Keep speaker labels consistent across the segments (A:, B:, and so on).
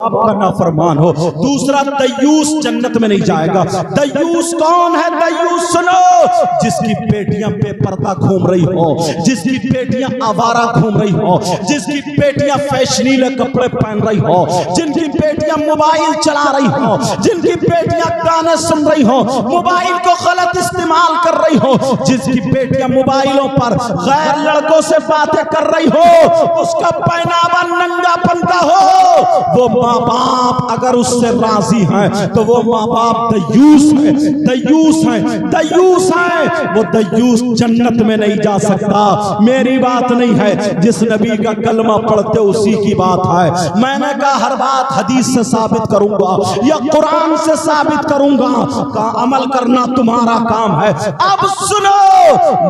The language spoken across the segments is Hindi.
A: आपका नाफरमान हो। दूसरा, दयूस जन्नत में नहीं जाएगा। दयूस कौन है? दयूस सुनो, जिसकी बेटियां बेपर्दा घूम रही हो, जिसकी बेटियां आवारा घूम रही हो, जिसकी बेटियां फैशनीले कपड़े पहन रही हो, जिनकी बेटियां मोबाइल चला रही हो, जिनकी बेटियां गाने सुन रही हो, मोबाइल को गलत इस्तेमाल कर रही हो, जिसकी बेटियां मोबाइलों पर गैर लड़कों से बातें कर रही हो, उसका पहनावा नंगापन का हो, वो माँ बाप अगर उससे राजी हैं तो वो माँ बाप दयूस है, दयूस है, दयूस है। वो दयूस जन्नत में नहीं जा सकता। मेरी बात नहीं है, जिस नबी का कलमा पढ़ते उसी की बात है। मैंने कहा हर बात हदीस से साबित करूंगा या कुरान से साबित करूंगा, का अमल करना तुम्हारा काम है। अब सुनो,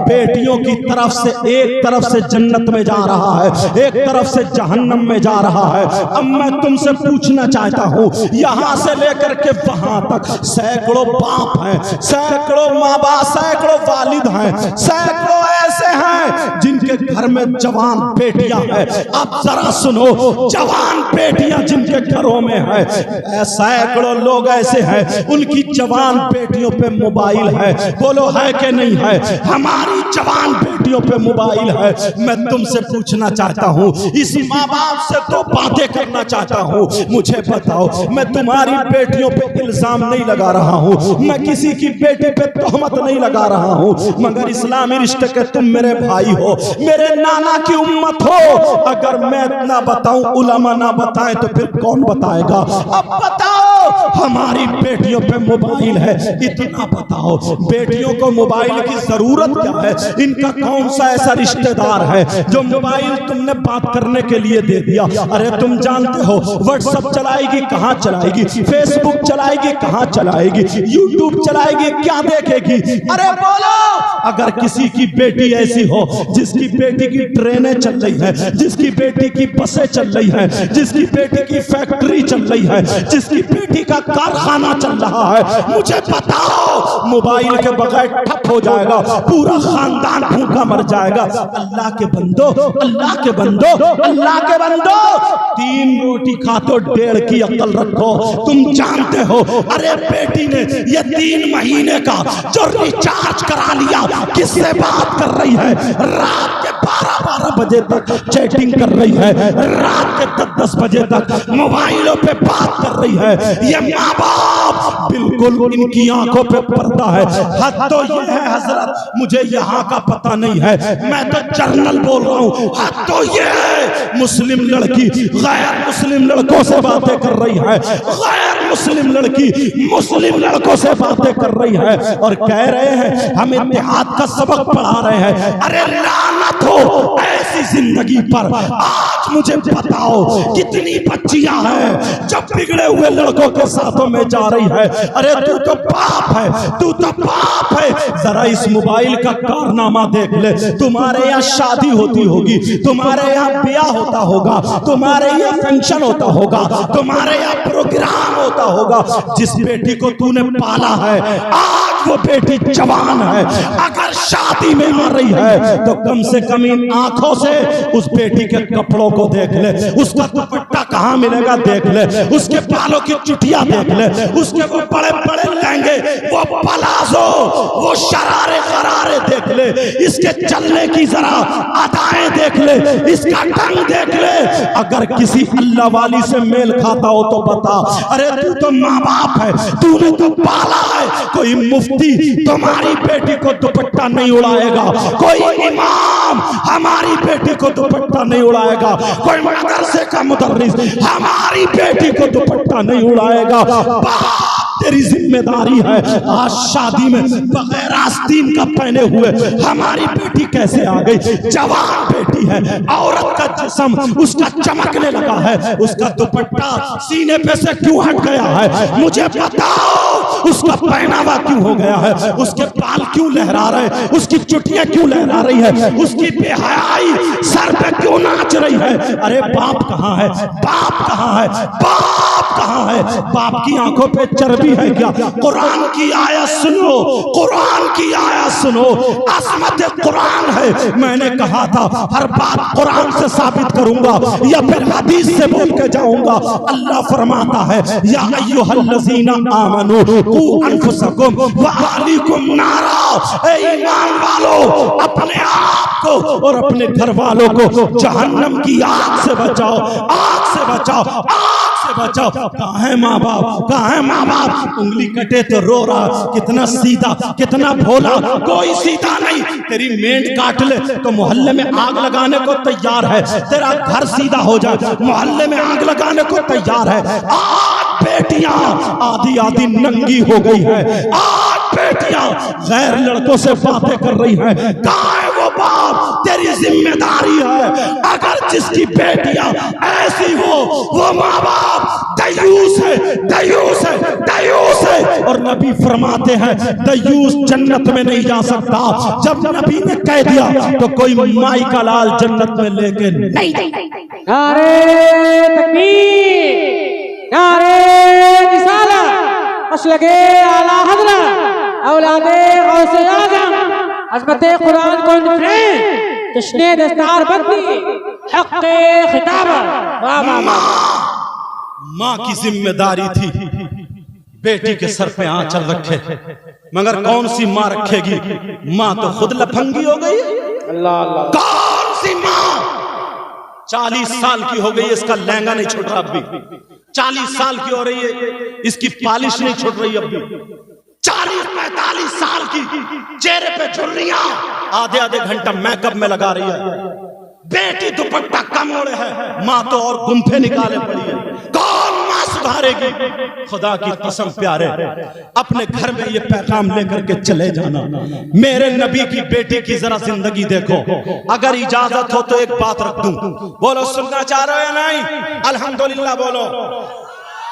A: बेटियों की तरफ से एक तरफ से जन्नत में जा रहा है, एक तरफ से जहन्नम में जा रहा है। अब मैं तुमसे पूछना चाहता हूं, यहां से लेकर के वहां तक सैकड़ों बाप हैं, सैकड़ों माँ बाप, सैकड़ों वालिद हैं, सैकड़ों ऐसे हैं जिनके घर में जवान बेटियां हैं। अब जरा सुनो, जवान बेटियां जिनके घरों में है, सैकड़ों लोग ऐसे हैं उनकी जवान बेटियों पे मोबाइल है। बोलो है कि नहीं है? हमारी जवान बेटियों पे मोबाइल है। मैं तुमसे पूछना चाहता हूं, इस माँ बाप से दो बातें करना चाहता हूं। मुझे बताओ, मैं तुम्हारी बेटियों पे इल्जाम नहीं लगा रहा हूं, मैं किसी की बेटी पे तोहमत नहीं लगा रहा हूं, मगर इस्लामी रिश्ते के तुम मेरे भाई हो, मेरे नाना की उम्मत हो। अगर मैं ना बताऊं, उलमा ना बताएं, तो फिर कौन बताएगा? अब बताओ, हमारी बेटियों पे मोबाइल है, इतना बताओ, बेटियों को मोबाइल की जरूरत क्या है? इनका कौन सा ऐसा रिश्तेदार है जो मोबाइल तुमने बात करने के लिए दे दिया? अरे तुम जानते हो व्हाट्सएप चलाएगी कहां चलाएगी, फेसबुक चलाएगी कहां चलाएगी, यूट्यूब चलाएगी क्या देखेगी? अरे बोलो, अगर किसी की बेटी ऐसी हो जिसकी बेटी की ट्रेनें चल रही है, जिसकी बेटी की बसें चल रही है, जिसकी बेटी की फैक्ट्री चल रही है, जिसकी बेटी का कारखाना चल रहा है, मुझे बताओ, मोबाइल के बगैर ठप हो जाएगा, पूरा खानदान भूखा मर जाएगा। अल्लाह के बंदो, अल्लाह के बंदो, अल्लाह के बंदो, 3 रोटी खा तो 1.5 की अक्ल रखो। तुम जानते हो, अरे बेटी ने ये 3 महीने का जो रिचार्ज करा लिया, किससे बात कर रही है? रात के 12 बजे तक चैटिंग कर रही है, रात के 10 बजे तक मोबाइलों पे बात कर रही है। ये माँ बाप बिल्कुल इनकी आंखों पे पर्दा है। हद तो ये है हजरत, मुझे यहाँ का पता नहीं है, मैं तो जर्नल बोल रहा हूँ। हद तो ये है, मुस्लिम लड़की गैर मुस्लिम लड़कों से बातें कर रही है, गैर मुस्लिम लड़की मुस्लिम लड़कों से बातें कर रही है और कह रहे हैं हम इत्तेहाद का सबक पढ़ा रहे हैं। अरे लानत हो ऐसी जिंदगी पर। आज मुझे बताओ, कितनी बच्चियां हैं जब बिगड़े हुए लड़कों के साथों में जा रही है? अरे तू तो बाप है, तू तो बाप है। जरा इस मोबाइल का कारनामा देख ले। तुम्हारे यहाँ शादी होती होगी, तुम्हारे यहाँ ब्याह होता होगा, तुम्हारे यहाँ फंक्शन होता होगा, तुम्हारे यहाँ प्रोग्राम होता होगा। जिस बेटी को तूने पाला है, आज वो बेटी जवान है, अगर शादी में आ रही है तो कम से कम इन आंखों से उस बेटी के कपड़ों को देख ले, उसका दुपट्टा कहाँ मिलेगा देख ले, उसके बालों की चुटिया देख ले, उसके वो बड़े बड़े लहंगे, वो पलाजो, वो शरारे गरारे देख ले, इसके चलने की जरा अदाएं देख ले, इसका ढंग देख ले। अगर किसी अल्लाह वाली से मेल खाता हो तो बता। अरे तू तो माँ बाप है, तूने तो पाला है। कोई मुफ्ती तुम्हारी बेटी को दुपट्टा नहीं उड़ाएगा, कोई इमाम हमारी बेटी को दुपट्टा नहीं उड़ाएगा, कोई मदरसे का मुदर्रिस हमारी बेटी को दुपट्टा नहीं उड़ाएगा। तेरी जिम्मेदारी है। आज शादी में बगैर आस्तीन का पहने हुए हमारी बेटी कैसे आ गई? जवान बेटी है, औरत का जिस्म उसका चमकने लगा है, उसका दुपट्टा सीने पे से क्यों हट गया है? मुझे बताओ, उसका पहनावा क्यों हो गया है? उसके बाल क्यों लहरा रहे हैं? उसकी चुटियां क्यों लहरा रही है? उसकी बेहयाई सर पे क्यों नाच रही है? अरे बाप कहाँ है? बाप कहाँ है? बाप कहाँ है? बाप की आंखों पे चर्बी है क्या? कुरान की आयत सुनो, कुरान की आयत सुनो, असमत कुरान है। मैंने कहा था हर बात कुरान से साबित करूंगा या फिर हदीस से बोल के जाऊंगा। अल्लाह फरमाता है या अय्युहल्लज़ीना आमनू कू अनफुसकुम व अहलीकुम नारा, ए ईमान वालों अपने आप को और अपने घर वालों को जहन्नम की आग से बचाओ, आग से बचाओ, आग से बचाओ। कहाँ है माँ बाप? कहाँ है माँ बाप? उंगली कटे तो रो रहा, कितना सीधा, कितना भोला। कोई सीधा नहीं। तेरी मेंढ काट ले तो मोहल्ले में आग लगाने को तैयार है। तेरा घर सीधा हो जाए मोहल्ले में आग लगाने को तैयार है। आज बेटियां आधी आधी नंगी हो गई है। आज बेटियां गैर लड़कों से बातें कर रही हैं। कहाँ है वो बाप? तेरी जिम्मेदारी है। अगर जिसकी बेटियां ऐसी हो वो माँ बाप दयूस है, दयूस है, दयूस है। और नबी फरमाते हैं दयूस जन्नत में नहीं जा सकता। जब नबी ने कह दिया तो कोई माई का लाल जन्नत में लेके नहीं।
B: नारे तकबीर, नारे रिसालत, मसलके आला हज़रत औलादे गौसे आज़म, अज़मते कुरान कॉन्फ्रेंस, जश्ने दस्तार बंदी, हक़्क़े खिताबत। वाह वाह वाह।
A: माँ की जिम्मेदारी थी बेटी के सर पे आंचल रखे, मगर कौन सी माँ रखेगी? माँ तो खुद लफंगी हो गई।
B: अल्लाह अल्लाह।
A: कौन सी माँ 40 साल की हो गई, इसका लहंगा नहीं छूट रहा अब भी। 40 साल की हो रही है, इसकी पालिश नहीं छूट रही अब भी। 40-45 साल की, चेहरे पे झुर्रियां, आधे आधे घंटा मेकअप में लगा रही है। बेटी दुपट्टा कम ओढ़े है, माँ तो और गुंफे निकाले पड़ी है। कौन माँ सुधारेगी? खुदा की कसम प्यारे, अपने घर में ये पैगाम लेकर के चले जाना। मेरे नबी की बेटी की जरा जिंदगी देखो। अगर इजाजत हो तो एक बात रख दूं, बोलो सुनना चाह रहे हो या नहीं? अल्हम्दुलिल्लाह बोलो।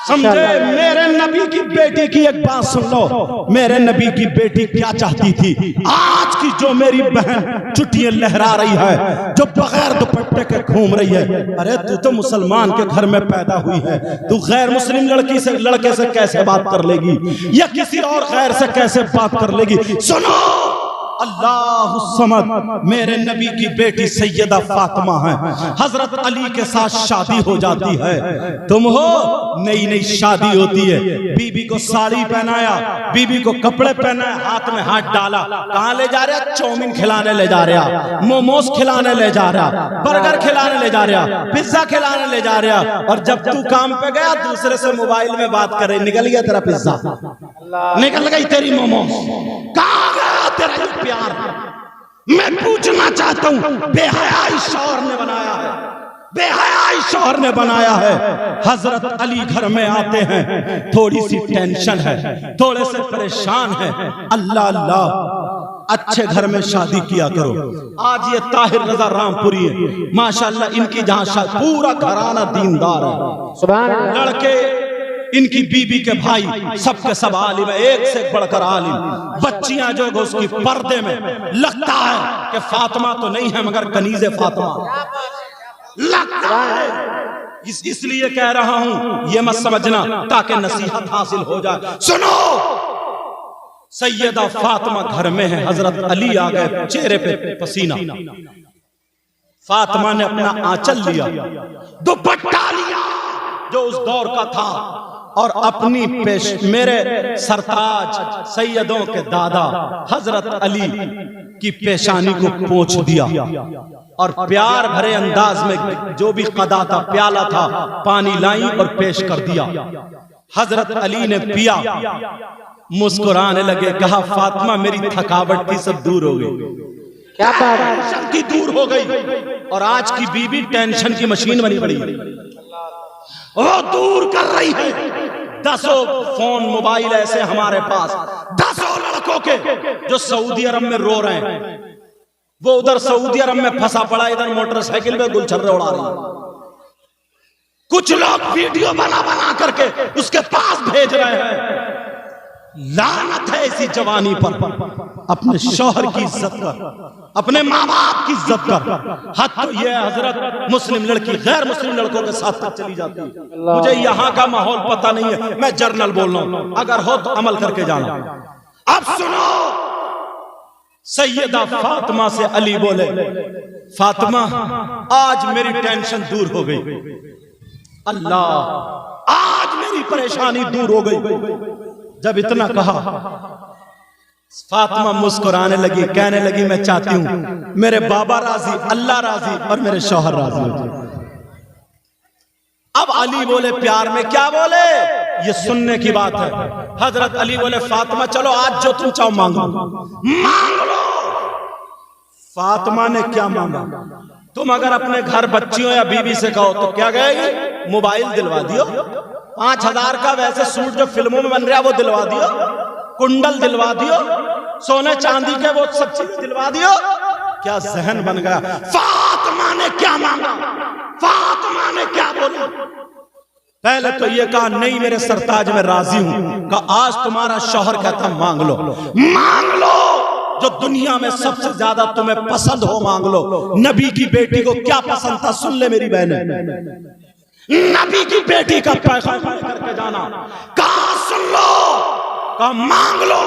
A: समझे? मेरे नबी की बेटी की एक बात सुन लो। मेरे नबी की बेटी क्या चाहती थी? आज की जो मेरी बहन चुटियां लहरा रही है, जो बगैर दुपट्टे के घूम रही है, अरे तू तो मुसलमान के घर में पैदा हुई है, तू गैर मुस्लिम लड़के से कैसे बात कर लेगी? या किसी और गैर से कैसे बात कर लेगी? सुनो, अल्लाह समद, मेरे नबी की बेटी सैयदा फातिमा है। हजरत अली के साथ शादी हो जाती है। तुम हो, नई नई शादी होती है, बीबी को साड़ी पहनाया, बीबी को कपड़े पहनाया, हाथ में हाथ डाला। कहाँ ले जा रहा? चाउमीन खिलाने ले जा रहा, मोमोज खिलाने ले जा रहा, बर्गर खिलाने ले जा रहा, पिज्जा खिलाने ले जा रहा। और जब तू काम पे गया दूसरे से मोबाइल में बात करे, निकल गया तेरा पिज्जा, निकल गई तेरी मोमोज। कहाँ गया तेरा प्यार? मैं पूछना चाहता हूं, बेहयाई शौहर ने बनाया है, बेहयाई शौहर ने बनाया है। हजरत अली घर में आते हैं, थोड़ी सी टेंशन है, थोड़े से परेशान है। अल्लाह अल्लाह, अच्छे घर में शादी किया करो। आज ये ताहिर रजा रामपुरी है, माशाल्लाह, इनकी जहां शादी, पूरा घराना दीनदार है,
B: सुभान अल्लाह।
A: लड़के इनकी बीबी के भाई सबके सब आलिम है, एक से बढ़कर आलिम। बच्चियां जो उसकी पर्दे में, लगता है कि फातिमा तो नहीं है मगर कनीज़े फातिमा लगता है। इसलिए कह रहा हूं, ये मत समझना, ताकि नसीहत हासिल हो जाए। सुनो, सैयदा फातिमा घर में है, हजरत अली आ गए, चेहरे पे पसीना। फातिमा ने अपना आंचल लिया, दुपट्टा लिया जो उस दौर का था, और अपनी मेरे सरताज सैयदों के दादा हजरत अली की पेशानी को पोंछ दिया, और प्यार भरे अंदाज में जो भी कदा था, प्याला था, पानी लाई और पेश कर दिया। हजरत अली ने पिया, मुस्कुराने लगे, कहा फातिमा मेरी थकावट थी सब दूर हो गई,
B: क्या बात है?
A: टेंशन की दूर हो गई। और आज की बीबी टेंशन की मशीन बनी पड़ी, वो दूर कर रही है। 10 फोन मोबाइल ऐसे हमारे पास, 10 लड़कों के जो सऊदी अरब में रो रहे हैं, वो उधर सऊदी अरब में फंसा पड़ा, इधर मोटरसाइकिल में गुलछर्रे उड़ा रही है। कुछ लोग वीडियो बना बना करके उसके पास भेज रहे हैं। लानत है इसी जवानी पर। अपने शौहर की इज्जत कर, अपने माँ बाप की इज्जत कर। हद तो यह हजरत मुस्लिम लड़की गैर मुस्लिम लड़कों के साथ तक चली जाती है। मुझे यहाँ का माहौल पता नहीं है, मैं जर्नल बोल रहा हूँ, अगर हो तो अमल करके जाना। अब सुनो, सैयदा फातिमा से अली बोले, फातिमा आज मेरी टेंशन दूर हो गई, अल्लाह आज मेरी परेशानी दूर हो गई। जब इतना कहा फातिमा मुस्कुराने लगी, कहने लगी मैं चाहती हूं मेरे बाबा राजी, अल्लाह राजी और मेरे शौहर राजी हो जाए। अब अली बोले प्यार में क्या बोले, ये सुनने की बात है। हजरत अली बोले फातिमा चलो आज जो तुम चाहो मांगो, मांग लो। फातिमा ने क्या मांगा? तुम अगर अपने घर बच्चियों या बीवी से कहो तो क्या कहेगी? मोबाइल दिलवा दियो, 5000 का वैसे सूट जो फिल्मों में बन रहा है वो दिलवा दियो, कुंडल दिलवा दियो, सोने चांदी के वो सब चीज दिलवा दियो। क्या जहन बन गया? फातिमा ने क्या मांगा? फातिमा ने क्या बोला? पहले तो ये कहा नहीं मेरे सरताज में राजी हूं, कहा आज तुम्हारा शौहर कहता मांग लो, मांग लो जो दुनिया में सबसे ज्यादा तुम्हें पसंद हो, मांग लो। नबी की बेटी को क्या पसंद था सुन ले मेरी बहने, नबी की बेटी का पैगाम करके जाना। कहा सुन लो, कहा मांग लो,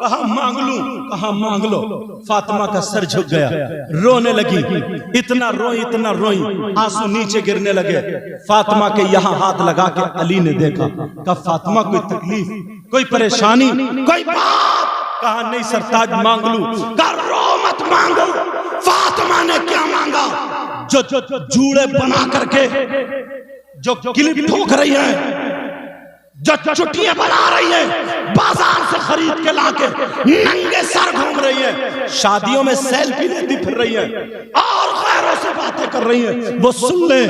A: कहा मांग लूं, कहा मांग लो। फातिमा का सर झुक गया, रोने लगी, इतना रोई, आंसू नीचे गिरने लगे। फातिमा के यहाँ हाथ लगा के अली ने देखा, कहा फातिमा कोई तकलीफ, कोई परेशानी, कोई बात? कहा नहीं सरताज मांग लूं। कहा रो मत मांगो। फातिमा ने क्या मांगा? जो जूड़े बना करके जो क्लिप ठोक रही है, जो चुटियां बना रही है, बाजार से खरीद के लाके नंगे सर घूम रही है, शादियों में सेल्फी लेती फिर रही है और गैरों से बातें कर रही है, वो सुन ले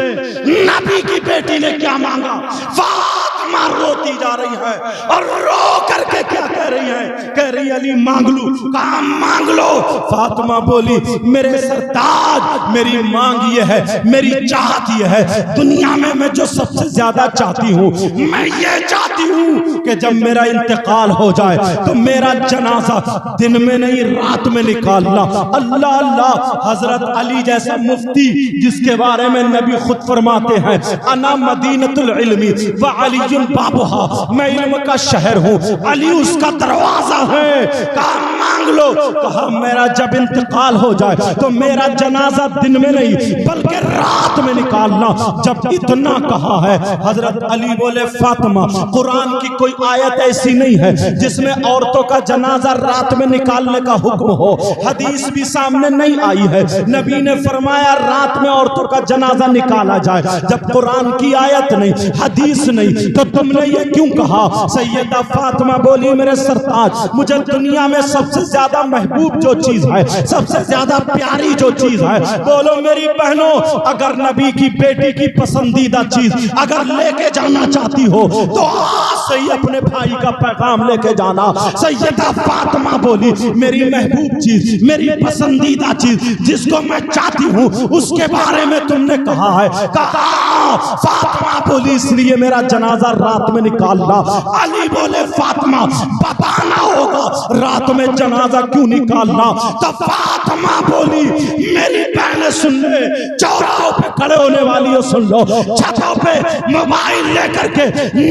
A: नबी की बेटी ने क्या मांगा। फातिमा रोती जा रही है और रो करके क्या कह रही है? कह रही अली मांग लूं। कहा मांग लो। फातिमा बोली मेरे सरताज मेरी मांग ये है, मेरी चाहत ये है, दुनिया में मैं जो सबसे ज्यादा चाहती हूँ, मैं ये चाहती हूँ कि जब मेरा इंतकाल हो जाए तो मेरा जनाजा दिन में नहीं रात में निकालना। अल्लाह अल्लाह। हजरत अली जैसा मुफ्ती जिसके बारे में नबी खुद फरमाते हैं अना मदीनतुल इल्मी व अलीयुन बाबुहा, मैं इल्म का शहर हूँ, अली उसका दरवाजा है। कहा मांग लो। कहा मेरा जब इंतकाल हो जाए तो मेरा जनाजा दिन में नहीं बल्कि रात में निकालना। जब इतना कहा है हजरत अली बोले फातिमा कुरान की कोई आयत ऐसी नहीं है जिसमें औरतों का जनाजा रात में निकालने का हुक्म हो, हदीस भी सामने नहीं आई है। नबी ने फरमाया रात में औरतों का जनाजा निकाला जाए। जब कुरान की आयत नहीं, हदीस नहीं, तो तुमने ये क्यों कहा? सैयदा फातिमा बोली मेरे सरताज मुझे दुनिया में सबसे ज्यादा महबूब जो चीज है, सबसे ज्यादा प्यारी जो चीज है, बोलो मेरी बहनों, अगर नबी की बेटी की पसंदीदा चीज अगर लेके जाना चाहती हो तो आज से ही अपने भाई का पैगाम लेके जाना। सैयदा फातिमा बोली मेरी महबूब चीज, मेरी पसंदीदा चीज जिसको मैं चाहती हूँ उसके बारे में तुमने कहा है। कहा फातिमा बोली इसलिए मेरा जनाजा रात में निकालना। अली बोले फातिमा बताना होगा रात में जनाजा क्यों निकालना। तो फातिमा बोली मेरी बहनें सुन ले, चौराहों पे खड़े होने वाली हो सुन लो, छतों पे मोबाइल लेकर के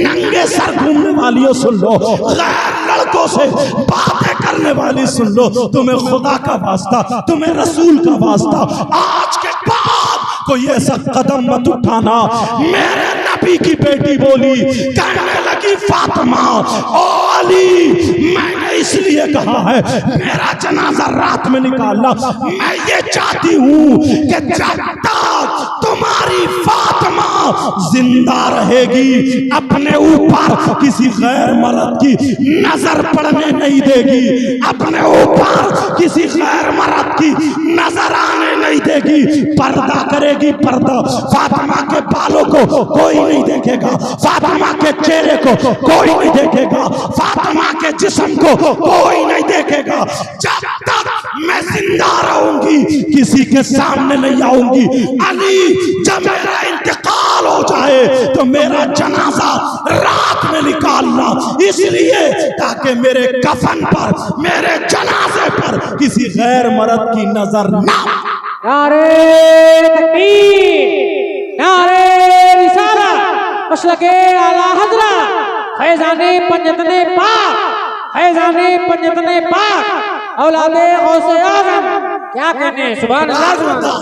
A: नंगे सर घूमने वाली हो सुन लो, गैर लड़कों से बातें करने वाली सुन लो, तुम्हें खुदा का वास्ता, तुम्हें रसूल का वास्ता, आज के बाद कोई ऐसा कदम मत उठाना। मेरे नबी की बेटी बोली, कहने लगी फातिमा ओ अली मैंने इसलिए कहा है मेरा जनाजा रात में निकालना, मैं ये चाहती हूँ कि जब तक तुम्हारी फातिमा जिंदा रहेगी अपने ऊपर किसी गैर मर्द की नजर पड़ने नहीं देगी, अपने ऊपर किसी गैर मर्द की नजर आने नहीं देगी, पर्दा करेगी पर्दा। फातिमा के बालों को कोई नहीं देखेगा, फातिमा के चेहरे को कोई नहीं देखेगा, फातिमा के जिस्म को कोई नहीं देखेगा। जब तक मैं जिंदा रहूंगी किसी के सामने नहीं आऊंगी। अली जब मेरा इंतकाल हो जाए तो मेरा जनाजा रात में निकालना, इसलिए ताकि मेरे कफन पर, मेरे जनाजे पर किसी गैर मर्द की नजर ना।
B: नारे तकबीर, नारे रिसालत, मसलके आला हज़रत, फैज़ाने पंजतने पाक, फैज़ाने पंजतने पाक, औलादे गौसे आज़म। क्या कहने, सुभान अल्लाह।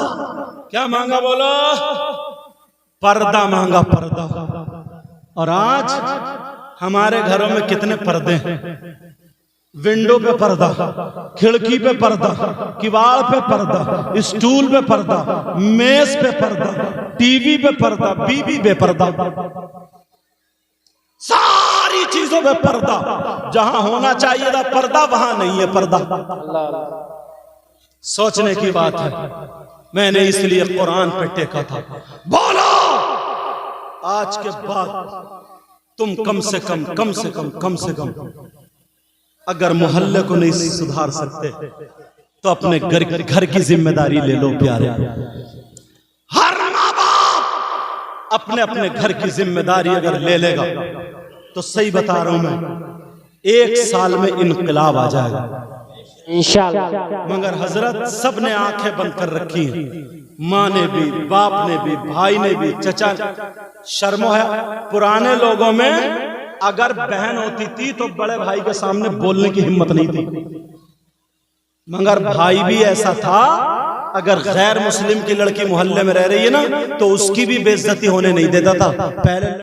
A: क्या मांगा बोलो? पर्दा मांगा, पर्दा। और आज हमारे घरों में कितने पर्दे हैं? विंडो पे पर्दा, खिड़की पे पर्दा, किवाड़ पे पर्दा, स्टूल पे पर्दा, मेज पे पर्दा, टीवी पे पर्दा, बीबी पे पर्दा, सारी चीजों पे पर्दा। जहां होना चाहिए था पर्दा, वहां नहीं है पर्दा। सोचने की बात है। मैंने इसलिए कुरान पे टेका था। बोलो, आज के बाद तुम कम से कम अगर मोहल्ले को नहीं सुधार सकते तो अपने घर की जिम्मेदारी ले लो प्यारे। हर माँ बाप अपने अपने घर की जिम्मेदारी अगर ले लेगा तो सही बता रहा हूं मैं, 1 साल में इनकलाब आ जाएगा
B: इंशाअल्लाह।
A: मगर हजरत सब ने आंखें बंद कर रखी हैं, माँ ने भी, बाप ने भी, भाई ने भी, चचा। शर्मो है, पुराने लोगों में अगर बहन होती थी तो बड़े भाई के सामने बोलने की हिम्मत नहीं थी, मगर भाई भी ऐसा था, अगर गैर मुस्लिम की लड़की मोहल्ले में रह रही है ना तो उसकी भी बेइज्जती होने नहीं देता था। पहले